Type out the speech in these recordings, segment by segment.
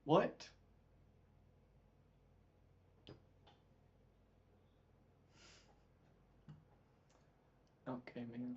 What? Okay, man.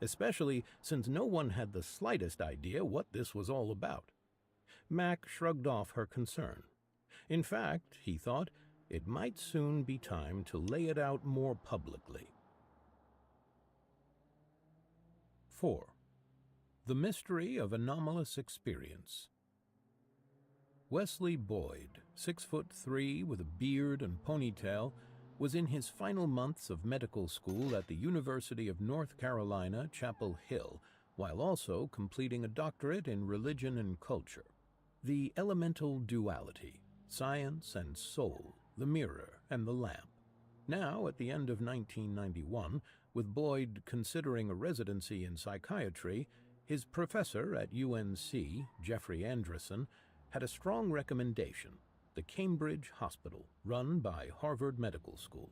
Especially since no one had the slightest idea what this was all about. Mac shrugged off her concern. In fact, he thought, it might soon be time to lay it out more publicly. 4. The Mystery of Anomalous Experience. Wesley Boyd, 6'3" with a beard and ponytail, was in his final months of medical school at the University of North Carolina, Chapel Hill, while also completing a doctorate in religion and culture. The elemental duality, science and soul, the mirror and the lamp. Now, at the end of 1991, with Boyd considering a residency in psychiatry, his professor at UNC, Jeffrey Anderson, had a strong recommendation: the Cambridge Hospital, run by Harvard Medical School.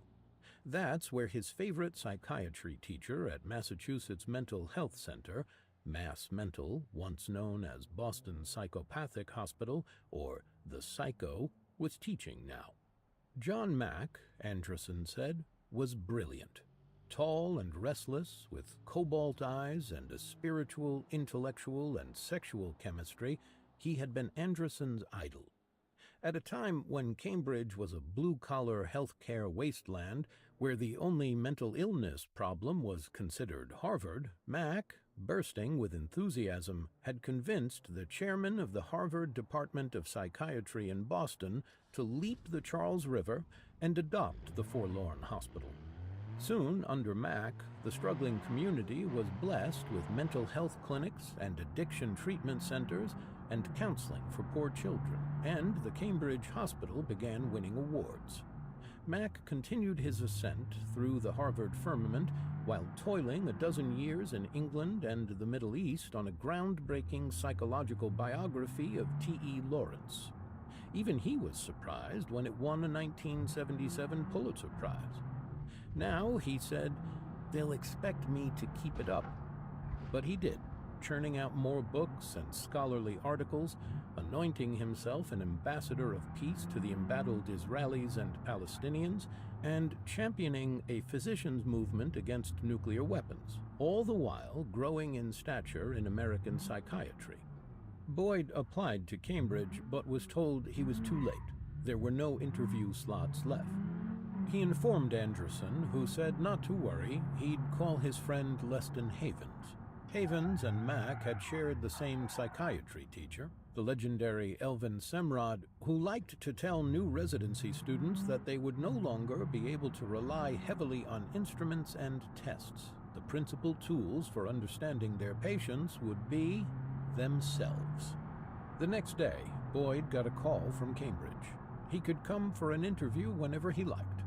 That's where his favorite psychiatry teacher at Massachusetts Mental Health Center, Mass Mental, once known as Boston Psychopathic Hospital, or the Psycho, was teaching now. John Mack, Anderson said, was brilliant. Tall and restless, with cobalt eyes and a spiritual, intellectual, and sexual chemistry, he had been Anderson's idol. At a time when Cambridge was a blue-collar healthcare wasteland where the only mental illness problem was considered Harvard, Mack, bursting with enthusiasm, had convinced the chairman of the Harvard Department of Psychiatry in Boston to leap the Charles River and adopt the forlorn hospital. Soon, under Mack, the struggling community was blessed with mental health clinics and addiction treatment centers and counseling for poor children, and the Cambridge Hospital began winning awards. Mack continued his ascent through the Harvard firmament while toiling a dozen years in England and the Middle East on a groundbreaking psychological biography of T.E. Lawrence. Even he was surprised when it won a 1977 Pulitzer Prize. Now, he said, They'll expect me to keep it up. But he did, churning out more books and scholarly articles, anointing himself an ambassador of peace to the embattled Israelis and Palestinians, and championing a physicians' movement against nuclear weapons, all the while growing in stature in American psychiatry. Boyd applied to Cambridge, but was told he was too late. There were no interview slots left. He informed Anderson, who said not to worry, he'd call his friend Leston Havens. Havens and Mack had shared the same psychiatry teacher, the legendary Elvin Semrod, who liked to tell new residency students that they would no longer be able to rely heavily on instruments and tests. The principal tools for understanding their patients would be themselves. The next day, Boyd got a call from Cambridge. He could come for an interview whenever he liked.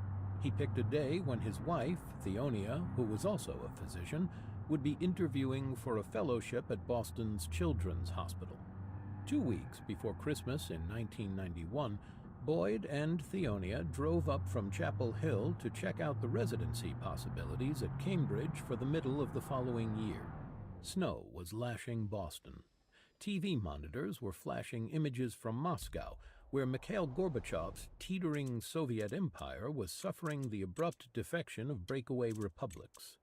He picked a day when his wife, Theonia, who was also a physician, would be interviewing for a fellowship at Boston's Children's Hospital. 2 weeks before Christmas in 1991, Boyd and Theonia drove up from Chapel Hill to check out the residency possibilities at Cambridge for the middle of the following year. Snow was lashing Boston. TV monitors were flashing images from Moscow, where Mikhail Gorbachev's teetering Soviet empire was suffering the abrupt defection of breakaway republics.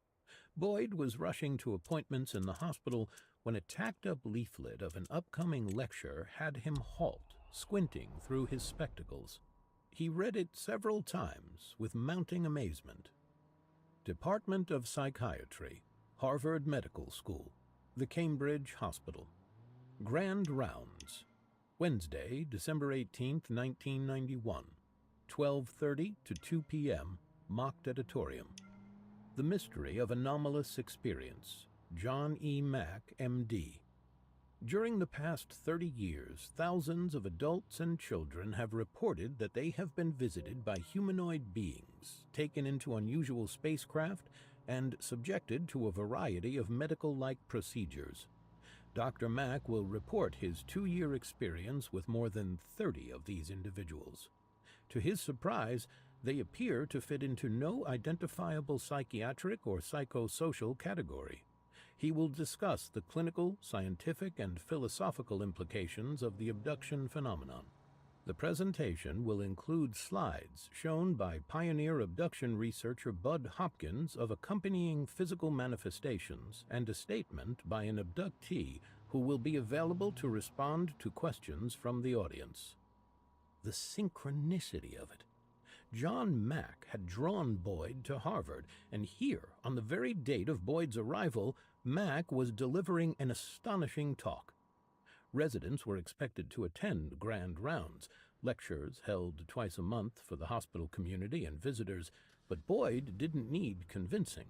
Boyd was rushing to appointments in the hospital when a tacked-up leaflet of an upcoming lecture had him halt, squinting through his spectacles. He read it several times with mounting amazement. Department of Psychiatry, Harvard Medical School, the Cambridge Hospital. Grand Rounds. Wednesday, December 18, 1991, 12:30 to 2 p.m., mocked auditorium. The Mystery of Anomalous Experience, John E. Mack, M.D. During the past 30 years, thousands of adults and children have reported that they have been visited by humanoid beings, taken into unusual spacecraft, and subjected to a variety of medical-like procedures. Dr. Mack will report his 2-year experience with more than 30 of these individuals. To his surprise, they appear to fit into no identifiable psychiatric or psychosocial category. He will discuss the clinical, scientific, and philosophical implications of the abduction phenomenon. The presentation will include slides shown by pioneer abduction researcher Bud Hopkins of accompanying physical manifestations and a statement by an abductee who will be available to respond to questions from the audience. The synchronicity of it. John Mack had drawn Boyd to Harvard, and here, on the very date of Boyd's arrival, Mack was delivering an astonishing talk. Residents were expected to attend grand rounds, lectures held twice a month for the hospital community and visitors, but Boyd didn't need convincing.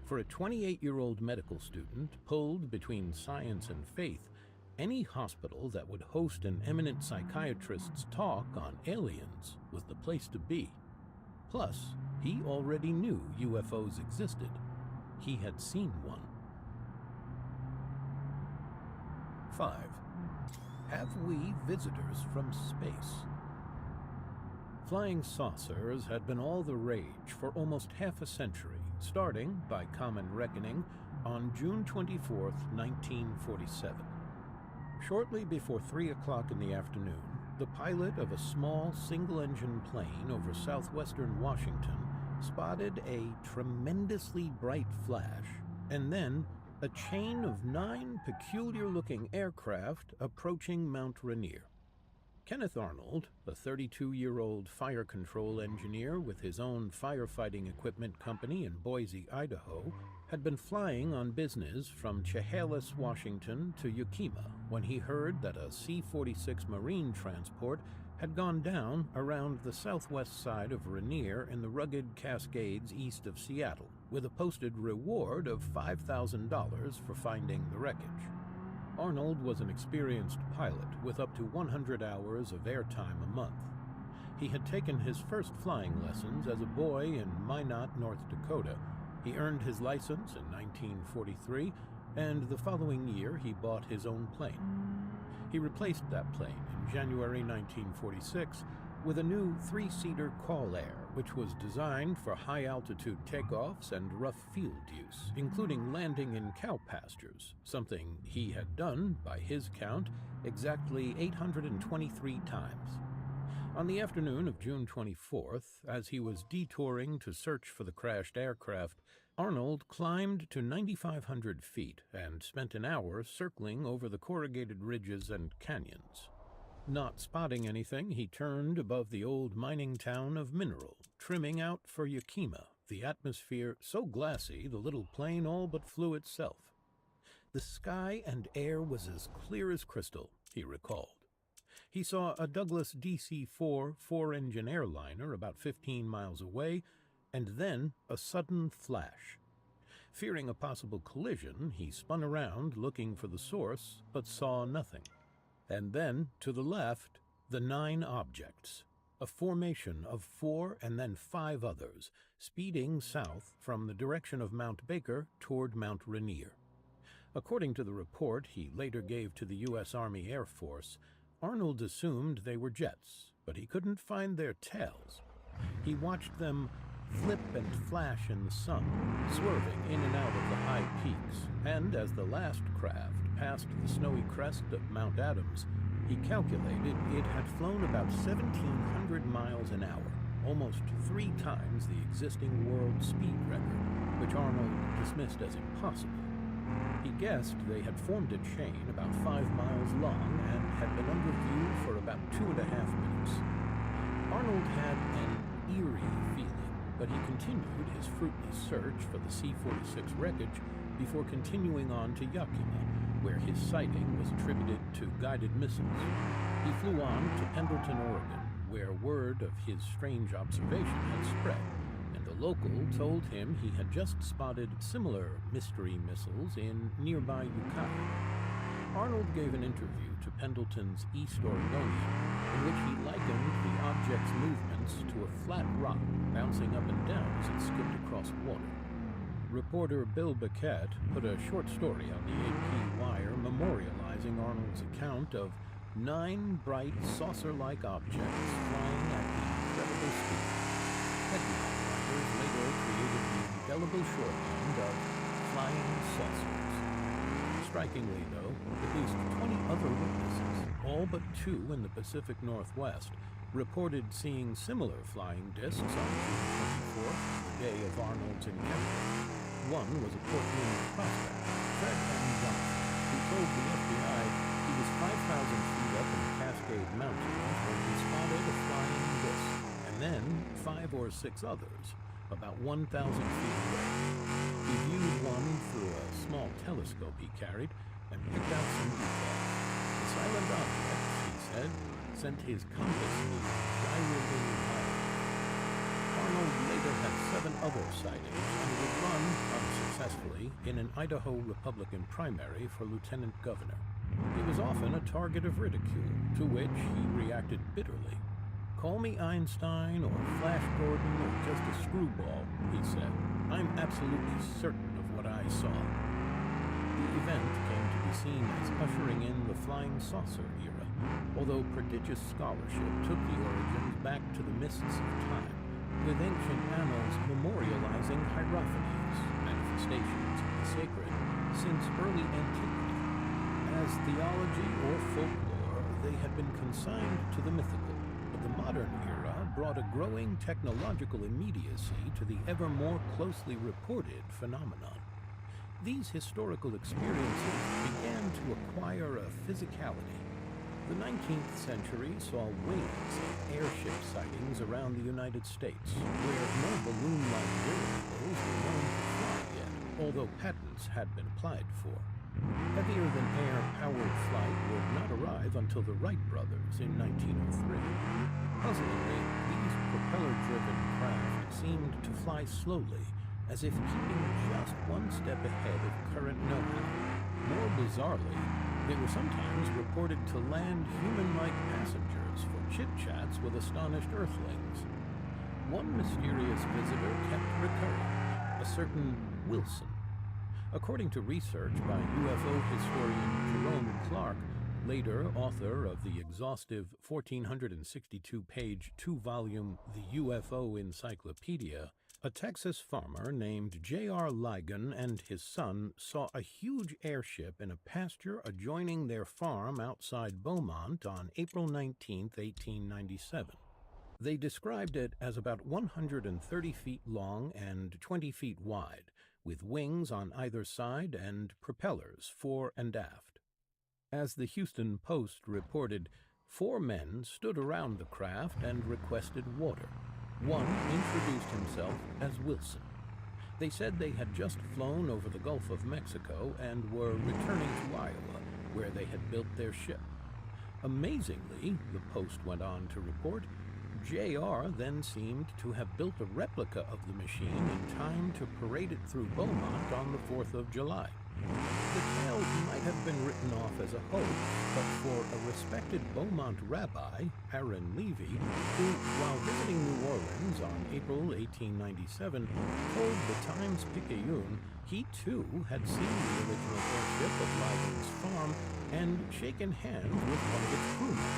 For a 28-year-old medical student pulled between science and faith, any hospital that would host an eminent psychiatrist's talk on aliens was the place to be. Plus, he already knew UFOs existed. He had seen one. 5. Have we visitors from space? Flying saucers had been all the rage for almost half a century, starting, by common reckoning, on June 24, 1947. Shortly before 3 o'clock in the afternoon, the pilot of a small single-engine plane over southwestern Washington spotted a tremendously bright flash, and then a chain of 9 peculiar-looking aircraft approaching Mount Rainier. Kenneth Arnold, a 32-year-old fire control engineer with his own firefighting equipment company in Boise, Idaho, had been flying on business from Chehalis, Washington to Yakima when he heard that a C-46 Marine transport had gone down around the southwest side of Rainier in the rugged Cascades east of Seattle, with a posted reward of $5,000 for finding the wreckage. Arnold was an experienced pilot with up to 100 hours of airtime a month. He had taken his first flying lessons as a boy in Minot, North Dakota. He earned his license in 1943, and the following year he bought his own plane. He replaced that plane in January 1946 with a new 3-seater Call Air, which was designed for high-altitude takeoffs and rough field use, including landing in cow pastures, something he had done, by his count, exactly 823 times. On the afternoon of June 24th, as he was detouring to search for the crashed aircraft, Arnold climbed to 9,500 feet and spent an hour circling over the corrugated ridges and canyons. Not spotting anything, he turned above the old mining town of Mineral, trimming out for Yakima, the atmosphere so glassy the little plane all but flew itself. The sky and air was as clear as crystal, he recalled. He saw a Douglas DC-4 four-engine airliner about 15 miles away, and then a sudden flash. Fearing a possible collision, he spun around looking for the source, but saw nothing. And then, to the left, the 9 objects, a formation of 4 and then 5 others, speeding south from the direction of Mount Baker toward Mount Rainier. According to the report he later gave to the U.S. Army Air Force, Arnold assumed they were jets, but he couldn't find their tails. He watched them flip and flash in the sun, swerving in and out of the high peaks, and as the last craft passed the snowy crest of Mount Adams, he calculated it had flown about 1,700 miles an hour, almost 3 times the existing world speed record, which Arnold dismissed as impossible. He guessed they had formed a chain about 5 miles long and had been under view for about 2.5 minutes. Arnold had an eerie feeling, but he continued his fruitless search for the C-46 wreckage before continuing on to Yakima, where his sighting was attributed to guided missiles. He flew on to Pendleton, Oregon, where word of his strange observation had spread, and a local told him he had just spotted similar mystery missiles in nearby Ukiah. Arnold gave an interview to Pendleton's East Oregonian, in which he likened the object's movements to a flat rock bouncing up and down as it skipped across water. Reporter Bill Beckett put a short story on the AP Wire memorializing Arnold's account of 9 bright saucer-like objects flying at incredible speed. Headline writers later created the indelible shorthand of flying saucers. Strikingly, though, at least 20 other witnesses, all but 2 in the Pacific Northwest, reported seeing similar flying discs on June 24th, the day of Arnold's encounter. One was a Portland prospector, Fred M. Johnson, who told the FBI he was 5,000 feet up in the Cascade Mountains when he spotted a flying disc, and then 5 or 6 others, about 1,000 feet away. He viewed one through a small telescope he carried and picked out some details. The silent object, he said, sent his compass needle gyrating higher. Arnold later had 7 other sightings and would run, unsuccessfully, in an Idaho Republican primary for lieutenant governor. He was often a target of ridicule, to which he reacted bitterly. "Call me Einstein or Flash Gordon or just a screwball," he said. "I'm absolutely certain of what I saw." The event came to be seen as ushering in the flying saucer era, although prodigious scholarship took the origins back to the mists of time, with ancient annals memorializing hierophanies, manifestations of the sacred, since early antiquity. As theology or folklore, they had been consigned to the mythical, but the modern era brought a growing technological immediacy to the ever more closely reported phenomenon. These historical experiences began to acquire a physicality. The 19th century saw waves of airship sightings around the United States, where no balloon-like vehicles were known to fly yet, although patents had been applied for. Heavier-than-air powered flight would not arrive until the Wright brothers in 1903. Puzzlingly, these propeller-driven craft seemed to fly slowly, as if keeping just one step ahead of current know-how. More bizarrely, they were sometimes reported to land human-like passengers for chit-chats with astonished Earthlings. One mysterious visitor kept recurring, a certain Wilson. According to research by UFO historian Jerome Clark, later author of the exhaustive 1,462-page two-volume The UFO Encyclopedia, a Texas farmer named J.R. Ligon and his son saw a huge airship in a pasture adjoining their farm outside Beaumont on April 19, 1897. They described it as about 130 feet long and 20 feet wide, with wings on either side and propellers fore and aft. As the Houston Post reported, 4 men stood around the craft and requested water. One introduced himself as Wilson. They said they had just flown over the Gulf of Mexico and were returning to Iowa, where they had built their ship. Amazingly, the Post went on to report, J.R. then seemed to have built a replica of the machine in time to parade it through Beaumont on the 4th of July. The tale might have been written off as a hoax, but for a respected Beaumont rabbi, Aaron Levy, who, while visiting New Orleans on April 1897, told the Times-Picayune he too had seen the original airship of Ligon's farm and shaken hands with one of its crewmen.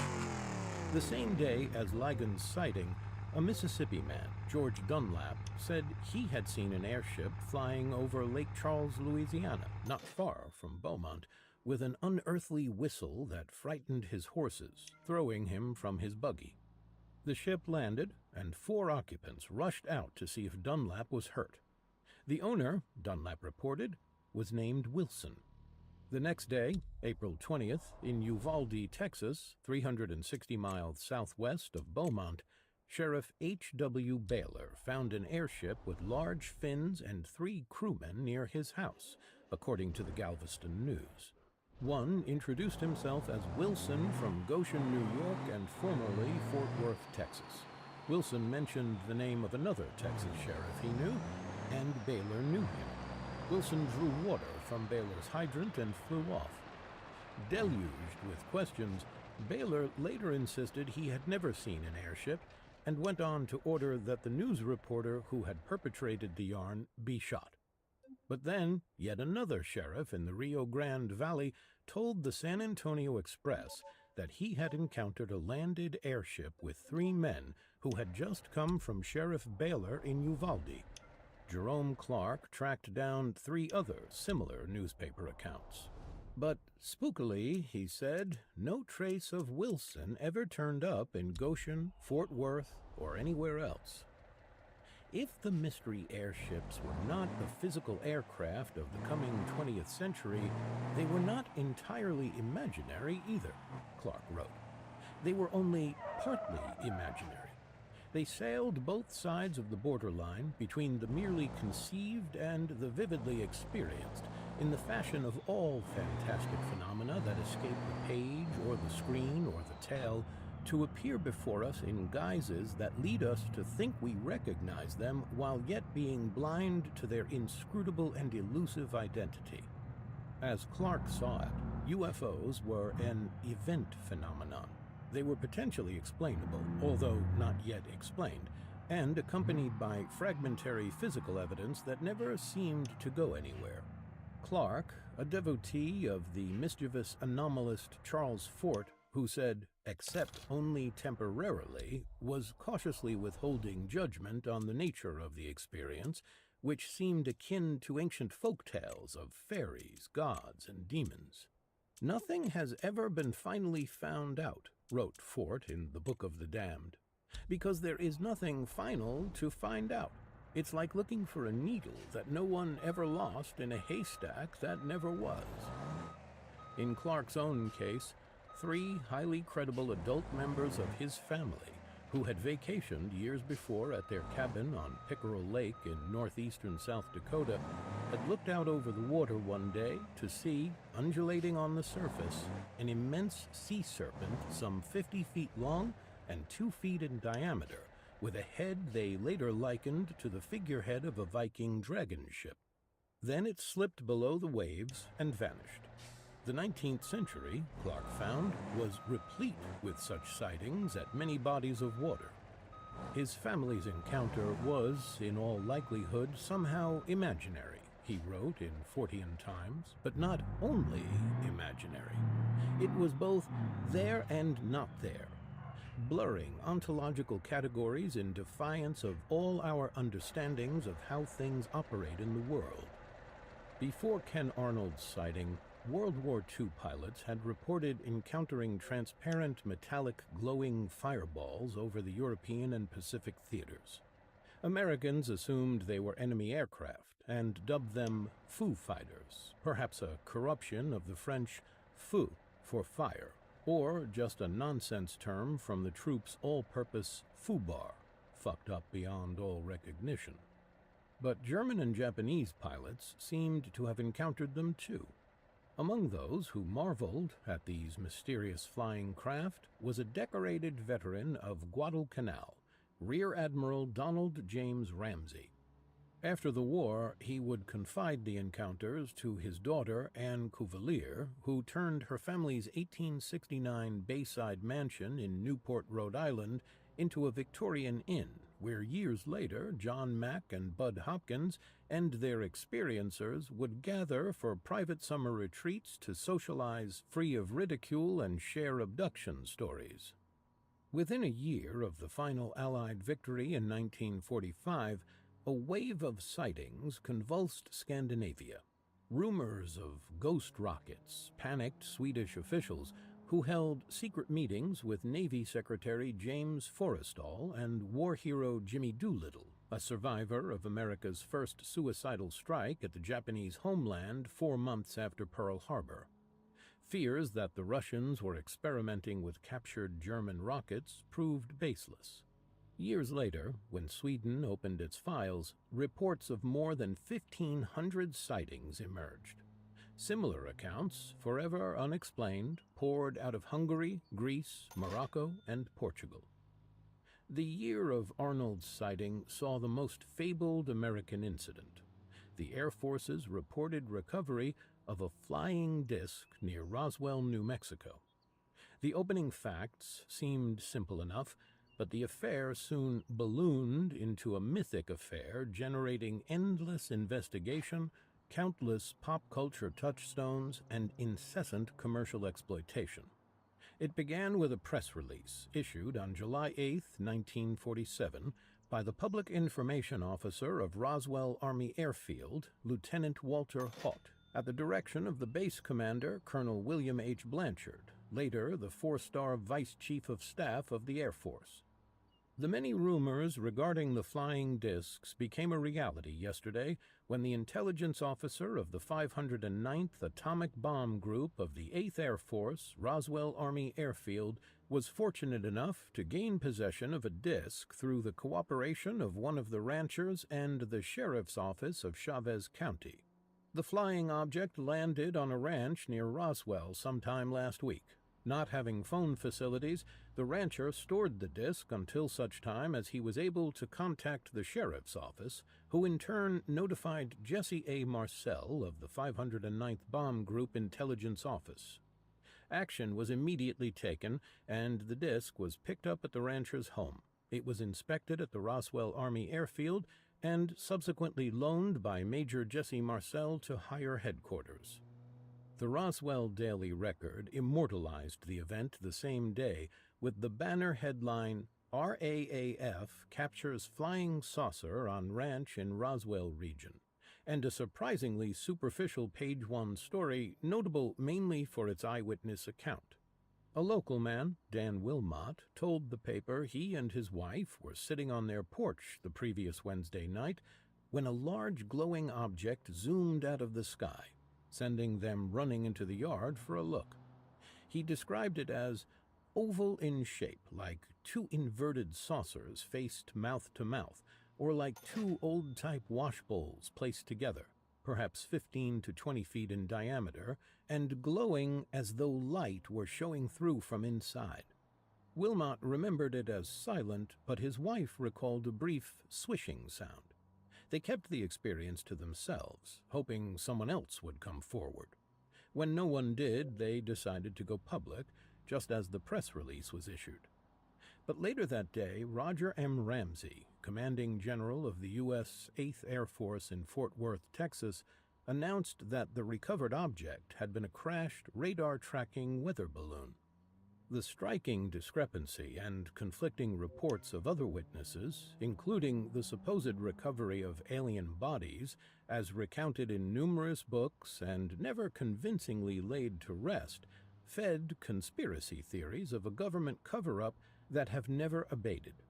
The same day as Ligon's sighting, a Mississippi man, George Dunlap, said he had seen an airship flying over Lake Charles, Louisiana, not far from Beaumont, with an unearthly whistle that frightened his horses, throwing him from his buggy. The ship landed, and 4 occupants rushed out to see if Dunlap was hurt. The owner, Dunlap reported, was named Wilson. The next day, April 20th, in Uvalde, Texas, 360 miles southwest of Beaumont, Sheriff H.W. Baylor found an airship with large fins and 3 crewmen near his house, according to the Galveston News. One introduced himself as Wilson from Goshen, New York, and formerly Fort Worth, Texas. Wilson mentioned the name of another Texas sheriff he knew, and Baylor knew him. Wilson drew water from Baylor's hydrant and flew off. Deluged with questions, Baylor later insisted he had never seen an airship and went on to order that the news reporter who had perpetrated the yarn be shot. But then, yet another sheriff in the Rio Grande Valley told the San Antonio Express that he had encountered a landed airship with 3 men who had just come from Sheriff Baylor in Uvalde. Jerome Clark tracked down 3 other similar newspaper accounts. But spookily, he said, no trace of Wilson ever turned up in Goshen, Fort Worth, or anywhere else. If the mystery airships were not the physical aircraft of the coming 20th century, they were not entirely imaginary either, Clark wrote. They were only partly imaginary. They sailed both sides of the borderline between the merely conceived and the vividly experienced, in the fashion of all fantastic phenomena that escape the page or the screen or the tale, to appear before us in guises that lead us to think we recognize them while yet being blind to their inscrutable and elusive identity. As Clark saw it, UFOs were an event phenomenon. They were potentially explainable, although not yet explained, and accompanied by fragmentary physical evidence that never seemed to go anywhere. Clark, a devotee of the mischievous anomalist Charles Fort, who said, "except only temporarily," was cautiously withholding judgment on the nature of the experience, which seemed akin to ancient folk tales of fairies, gods, and demons. "Nothing has ever been finally found out," wrote Fort in the Book of the Damned, "because there is nothing final to find out. It's like looking for a needle that no one ever lost in a haystack that never was." In Clark's own case, 3 highly credible adult members of his family, who had vacationed years before at their cabin on Pickerel Lake in northeastern South Dakota, had looked out over the water one day to see, undulating on the surface, an immense sea serpent some 50 feet long and 2 feet in diameter, with a head they later likened to the figurehead of a Viking dragon ship. Then it slipped below the waves and vanished. The 19th century, Clark found, was replete with such sightings at many bodies of water. His family's encounter was, in all likelihood, somehow imaginary, he wrote in Fortean Times, but not only imaginary. It was both there and not there, blurring ontological categories in defiance of all our understandings of how things operate in the world. Before Ken Arnold's sighting, World War II pilots had reported encountering transparent metallic glowing fireballs over the European and Pacific theaters. Americans assumed they were enemy aircraft and dubbed them Foo Fighters, perhaps a corruption of the French feu for fire, or just a nonsense term from the troops' all-purpose foobar, fucked up beyond all recognition. But German and Japanese pilots seemed to have encountered them too. Among those who marveled at these mysterious flying craft was a decorated veteran of Guadalcanal, Rear Admiral Donald James Ramsey. After the war, he would confide the encounters to his daughter, Anne Cuvelier, who turned her family's 1869 Bayside mansion in Newport, Rhode Island, into a Victorian inn, where years later John Mack and Bud Hopkins and their experiencers would gather for private summer retreats to socialize free of ridicule and share abduction stories. Within a year of the final Allied victory in 1945, a wave of sightings convulsed Scandinavia. Rumors of ghost rockets panicked Swedish officials who held secret meetings with Navy Secretary James Forrestal and war hero Jimmy Doolittle, a survivor of America's first suicidal strike at the Japanese homeland 4 months after Pearl Harbor. Fears that the Russians were experimenting with captured German rockets proved baseless. Years later, when Sweden opened its files, reports of more than 1,500 sightings emerged. Similar accounts, forever unexplained, poured out of Hungary, Greece, Morocco, and Portugal. The year of Arnold's sighting saw the most fabled American incident: the Air Force's reported recovery of a flying disc near Roswell, New Mexico. The opening facts seemed simple enough, but the affair soon ballooned into a mythic affair, generating endless investigation, countless pop culture touchstones, and incessant commercial exploitation. It began with a press release issued on July 8, 1947, by the Public Information Officer of Roswell Army Airfield, Lieutenant Walter Haut, at the direction of the base commander, Colonel William H. Blanchard, later the 4-star Vice Chief of Staff of the Air Force. The many rumors regarding the flying discs became a reality yesterday when the intelligence officer of the 509th Atomic Bomb Group of the 8th Air Force, Roswell Army Airfield, was fortunate enough to gain possession of a disc through the cooperation of one of the ranchers and the sheriff's office of Chavez County. The flying object landed on a ranch near Roswell sometime last week. Not having phone facilities, the rancher stored the disc until such time as he was able to contact the sheriff's office, who in turn notified Jesse A. Marcel of the 509th Bomb Group Intelligence Office. Action was immediately taken, and the disc was picked up at the rancher's home. It was inspected at the Roswell Army Airfield and subsequently loaned by Major Jesse Marcel to higher headquarters. The Roswell Daily Record immortalized the event the same day with the banner headline, "RAAF Captures Flying Saucer on Ranch in Roswell Region," and a surprisingly superficial page 1 story notable mainly for its eyewitness account. A local man, Dan Wilmot, told the paper he and his wife were sitting on their porch the previous Wednesday night when a large glowing object zoomed out of the sky, sending them running into the yard for a look. He described it as oval in shape, like 2 inverted saucers faced mouth to mouth, or like 2 old-type wash bowls placed together, perhaps 15 to 20 feet in diameter, and glowing as though light were showing through from inside. Wilmot remembered it as silent, but his wife recalled a brief swishing sound. They kept the experience to themselves, hoping someone else would come forward. When no one did, they decided to go public, just as the press release was issued. But later that day, Roger M. Ramsey, commanding general of the U.S. 8th Air Force in Fort Worth, Texas, announced that the recovered object had been a crashed radar-tracking weather balloon. The striking discrepancy and conflicting reports of other witnesses, including the supposed recovery of alien bodies, as recounted in numerous books and never convincingly laid to rest, fed conspiracy theories of a government cover-up that have never abated.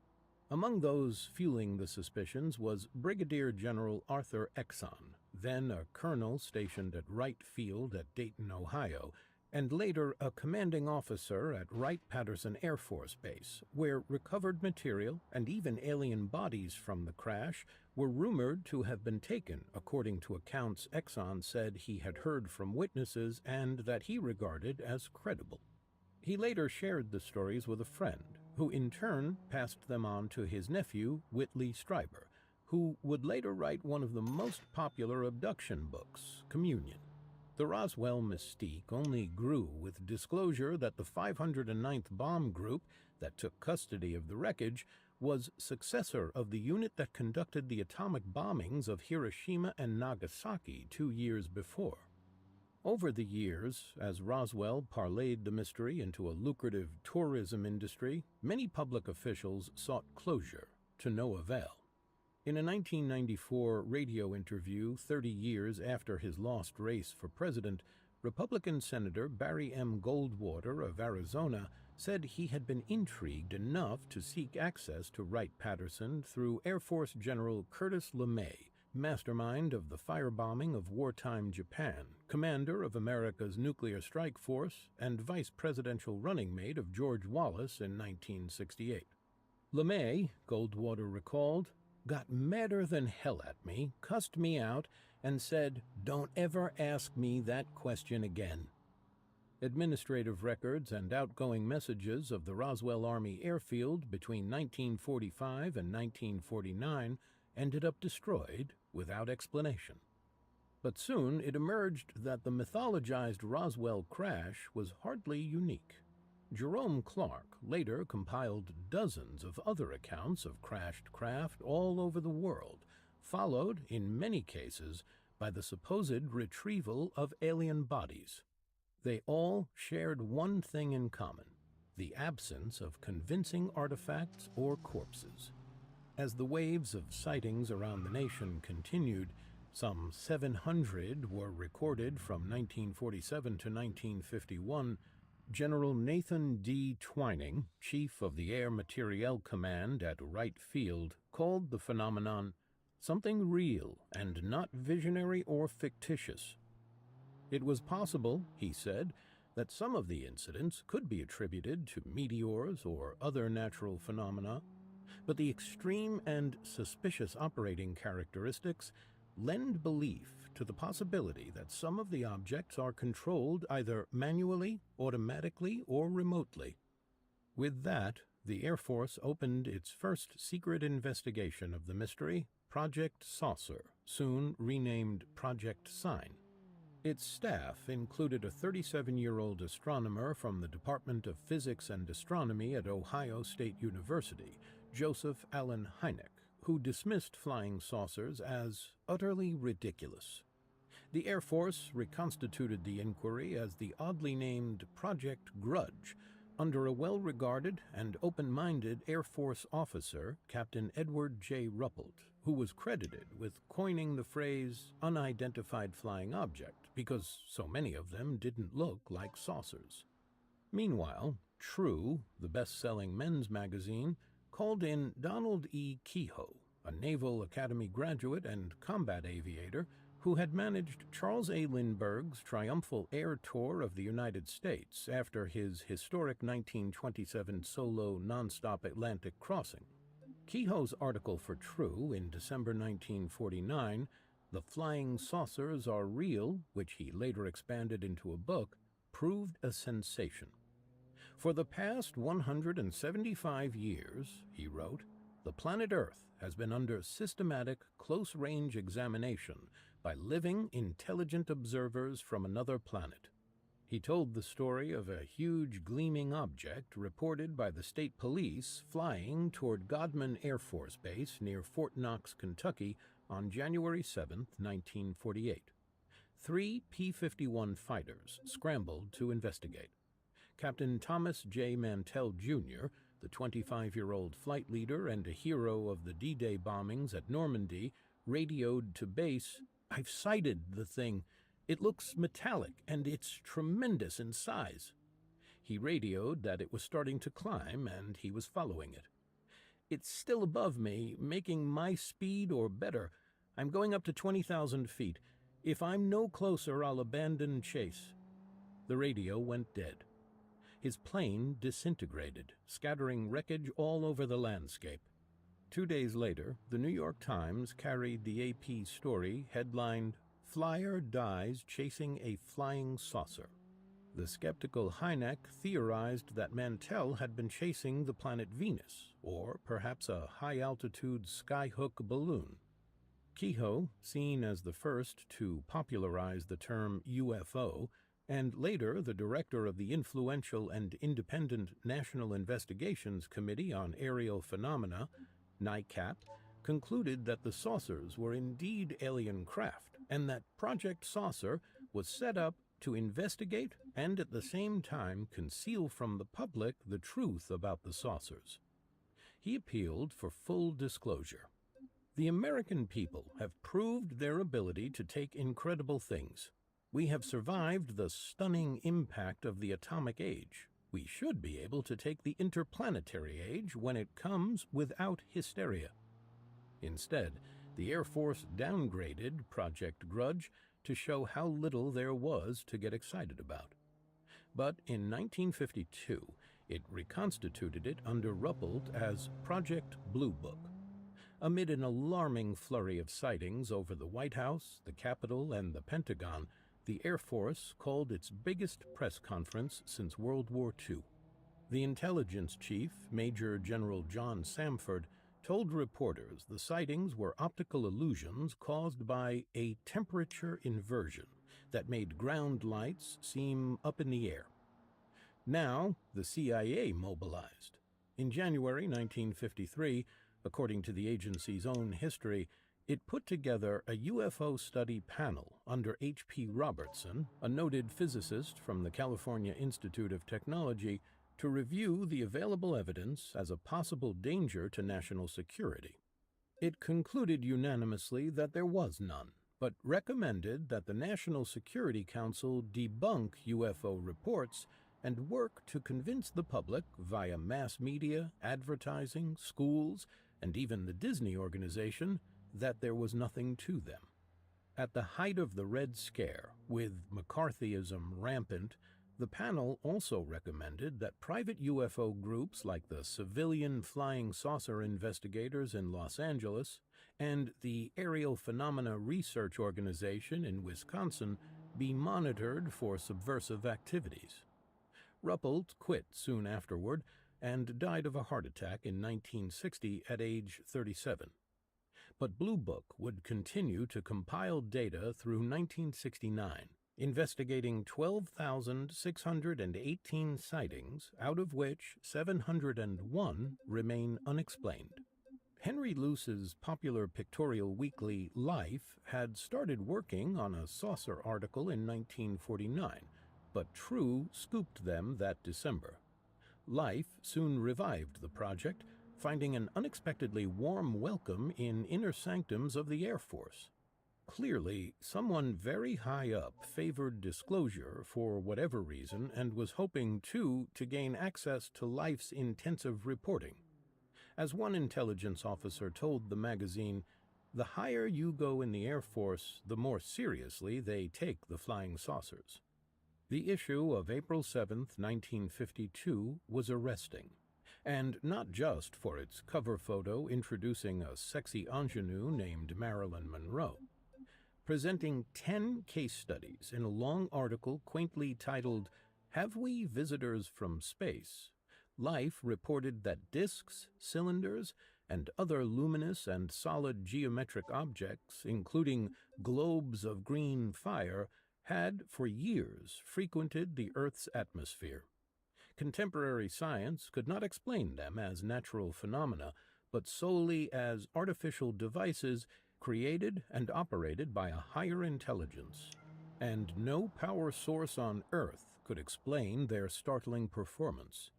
Among those fueling the suspicions was Brigadier General Arthur Exon, then a colonel stationed at Wright Field at Dayton, Ohio, and later a commanding officer at Wright-Patterson Air Force Base, where recovered material and even alien bodies from the crash were rumored to have been taken, according to accounts Exon said he had heard from witnesses and that he regarded as credible. He later shared the stories with a friend, who in turn passed them on to his nephew, Whitley Strieber, who would later write one of the most popular abduction books, Communion. The Roswell mystique only grew with disclosure that the 509th Bomb Group that took custody of the wreckage was successor of the unit that conducted the atomic bombings of Hiroshima and Nagasaki 2 years before. Over the years, as Roswell parlayed the mystery into a lucrative tourism industry, many public officials sought closure, to no avail. In a 1994 radio interview 30 years after his lost race for president, Republican Senator Barry M. Goldwater of Arizona said he had been intrigued enough to seek access to Wright-Patterson through Air Force General Curtis LeMay, mastermind of the firebombing of wartime Japan, commander of America's nuclear strike force, and vice presidential running mate of George Wallace in 1968. LeMay, Goldwater recalled, got madder than hell at me, cussed me out, and said, "Don't ever ask me that question again." Administrative records and outgoing messages of the Roswell Army Airfield between 1945 and 1949 ended up destroyed without explanation. But soon it emerged that the mythologized Roswell crash was hardly unique. Jerome Clark later compiled dozens of other accounts of crashed craft all over the world, followed, in many cases, by the supposed retrieval of alien bodies. They all shared one thing in common: the absence of convincing artifacts or corpses. As the waves of sightings around the nation continued, some 700 were recorded from 1947 to 1951, General Nathan D. Twining, chief of the Air Materiel Command at Wright Field, called the phenomenon something real and not visionary or fictitious. It was possible, he said, that some of the incidents could be attributed to meteors or other natural phenomena, but the extreme and suspicious operating characteristics lend belief to the possibility that some of the objects are controlled either manually, automatically, or remotely. With that, the Air Force opened its first secret investigation of the mystery, Project Saucer, soon renamed Project Sign. Its staff included a 37-year-old astronomer from the Department of Physics and Astronomy at Ohio State University, Joseph Allen Hynek, who dismissed flying saucers as utterly ridiculous. The Air Force reconstituted the inquiry as the oddly named Project Grudge, under a well-regarded and open-minded Air Force officer, Captain Edward J. Ruppelt, who was credited with coining the phrase unidentified flying object because so many of them didn't look like saucers. Meanwhile, True, the best-selling men's magazine, called in Donald E. Kehoe, a Naval Academy graduate and combat aviator who had managed Charles A. Lindbergh's triumphal air tour of the United States after his historic 1927 solo nonstop Atlantic crossing. Kehoe's article for True in December 1949, "The Flying Saucers Are Real," which he later expanded into a book, proved a sensation. For the past 175 years, he wrote, the planet Earth has been under systematic, close-range examination by living, intelligent observers from another planet. He told the story of a huge gleaming object reported by the state police flying toward Godman Air Force Base near Fort Knox, Kentucky on January 7, 1948. 3 P-51 fighters scrambled to investigate. Captain Thomas J. Mantell, Jr., the 25-year-old flight leader and a hero of the D-Day bombings at Normandy, radioed to base, "I've sighted the thing. It looks metallic, and it's tremendous in size." He radioed that it was starting to climb, and he was following it. "It's still above me, making my speed or better. I'm going up to 20,000 feet. If I'm no closer, I'll abandon chase." The radio went dead. His plane disintegrated, scattering wreckage all over the landscape. 2 days later, the New York Times carried the AP story headlined, "Flyer Dies Chasing a Flying Saucer." The skeptical Hynek theorized that Mantell had been chasing the planet Venus, or perhaps a high-altitude skyhook balloon. Kehoe, seen as the first to popularize the term UFO, and later the director of the influential and independent National Investigations Committee on Aerial Phenomena, NICAP, concluded that the saucers were indeed alien craft, and that Project Saucer was set up to investigate and at the same time conceal from the public the truth about the saucers. He appealed for full disclosure. "The American people have proved their ability to take incredible things. We have survived the stunning impact of the atomic age. We should be able to take the interplanetary age when it comes without hysteria." Instead, the Air Force downgraded Project Grudge to show how little there was to get excited about. But in 1952, it reconstituted it under Ruppelt as Project Blue Book. Amid an alarming flurry of sightings over the White House, the Capitol, and the Pentagon, the Air Force called its biggest press conference since World War II. The intelligence chief, Major General John Samford, told reporters the sightings were optical illusions caused by a temperature inversion that made ground lights seem up in the air. Now, the CIA mobilized. In January 1953, according to the agency's own history, it put together a UFO study panel under H.P. Robertson, a noted physicist from the California Institute of Technology, to review the available evidence as a possible danger to national security. It concluded unanimously that there was none, but recommended that the National Security Council debunk UFO reports and work to convince the public via mass media, advertising, schools, and even the Disney organization that there was nothing to them. At the height of the Red Scare, with McCarthyism rampant, the panel also recommended that private UFO groups like the Civilian Flying Saucer Investigators in Los Angeles and the Aerial Phenomena Research Organization in Wisconsin be monitored for subversive activities. Ruppelt quit soon afterward and died of a heart attack in 1960 at age 37. But Blue Book would continue to compile data through 1969, investigating 12,618 sightings, out of which 701 remain unexplained. Henry Luce's popular pictorial weekly Life had started working on a saucer article in 1949, but True scooped them that December. Life soon revived the project, finding an unexpectedly warm welcome in inner sanctums of the Air Force. Clearly, someone very high up favored disclosure for whatever reason and was hoping, too, to gain access to Life's intensive reporting. As one intelligence officer told the magazine, "The higher you go in the Air Force, the more seriously they take the flying saucers." The issue of April 7, 1952, was arresting, and not just for its cover photo introducing a sexy ingenue named Marilyn Monroe. Presenting 10 case studies in a long article quaintly titled, "Have We Visitors from Space?" Life reported that disks, cylinders, and other luminous and solid geometric objects, including globes of green fire, had for years frequented the Earth's atmosphere. Contemporary science could not explain them as natural phenomena, but solely as artificial devices created and operated by a higher intelligence. And no power source on Earth could explain their startling performance.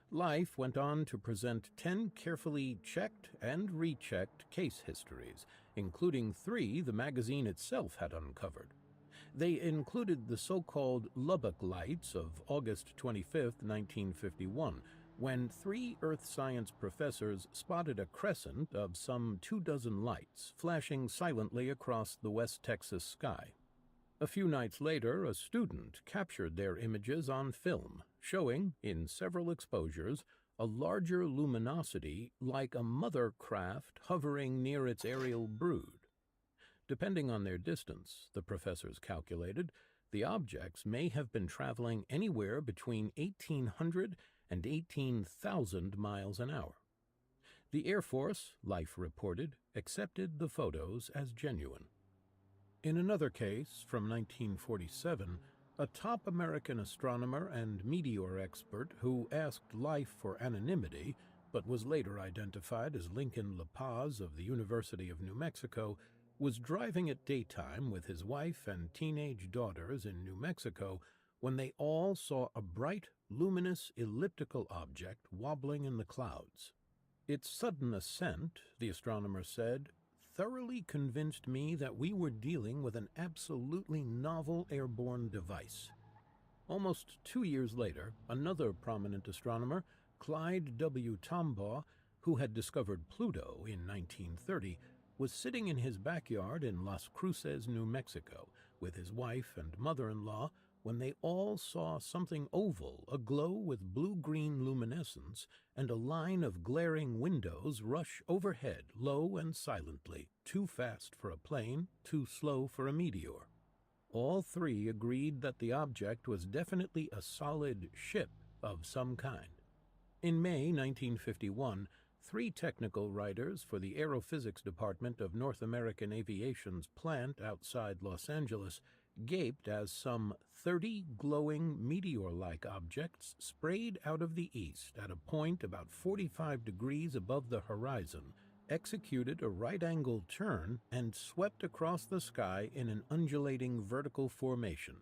Life went on to present 10 carefully checked and rechecked case histories, including 3 the magazine itself had uncovered. They included the so-called Lubbock Lights of August 25, 1951, when 3 earth science professors spotted a crescent of some 24 lights flashing silently across the West Texas sky. A few nights later, a student captured their images on film, showing, in several exposures, a larger luminosity like a mother craft hovering near its aerial brood. Depending on their distance, the professors calculated, the objects may have been traveling anywhere between 1,800 and 18,000 miles an hour. The Air Force, Life reported, accepted the photos as genuine. In another case, from 1947, a top American astronomer and meteor expert who asked Life for anonymity, but was later identified as Lincoln La Paz of the University of New Mexico, was driving at daytime with his wife and teenage daughters in New Mexico when they all saw a bright, luminous elliptical object wobbling in the clouds. Its sudden ascent, the astronomer said, thoroughly convinced me that we were dealing with an absolutely novel airborne device. Almost 2 years later, another prominent astronomer, Clyde W. Tombaugh, who had discovered Pluto in 1930, was sitting in his backyard in Las Cruces, New Mexico, with his wife and mother-in-law when they all saw something oval aglow with blue-green luminescence and a line of glaring windows rush overhead low and silently, too fast for a plane, too slow for a meteor. All 3 agreed that the object was definitely a solid ship of some kind. In May 1951, 3 technical writers for the Aerophysics Department of North American Aviation's plant outside Los Angeles gaped as some 30 glowing meteor-like objects sprayed out of the east at a point about 45 degrees above the horizon, executed a right-angled turn, and swept across the sky in an undulating vertical formation.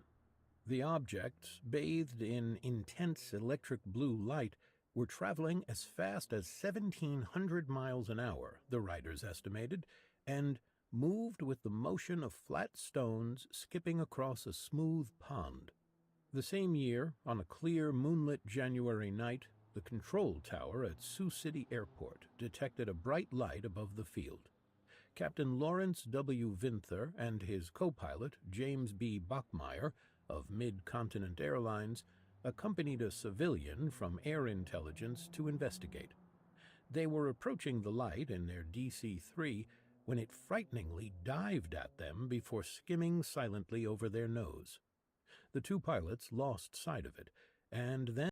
The objects, bathed in intense electric blue light, were traveling as fast as 1,700 miles an hour, the writers estimated, and moved with the motion of flat stones skipping across a smooth pond. The same year, on a clear moonlit January night, the control tower at Sioux City Airport detected a bright light above the field. Captain Lawrence W. Vinther and his co-pilot, James B. Bachmeyer, of Mid-Continent Airlines, accompanied a civilian from Air Intelligence to investigate. They were approaching the light in their DC-3 when it frighteningly dived at them before skimming silently over their nose. The 2 pilots lost sight of it, and then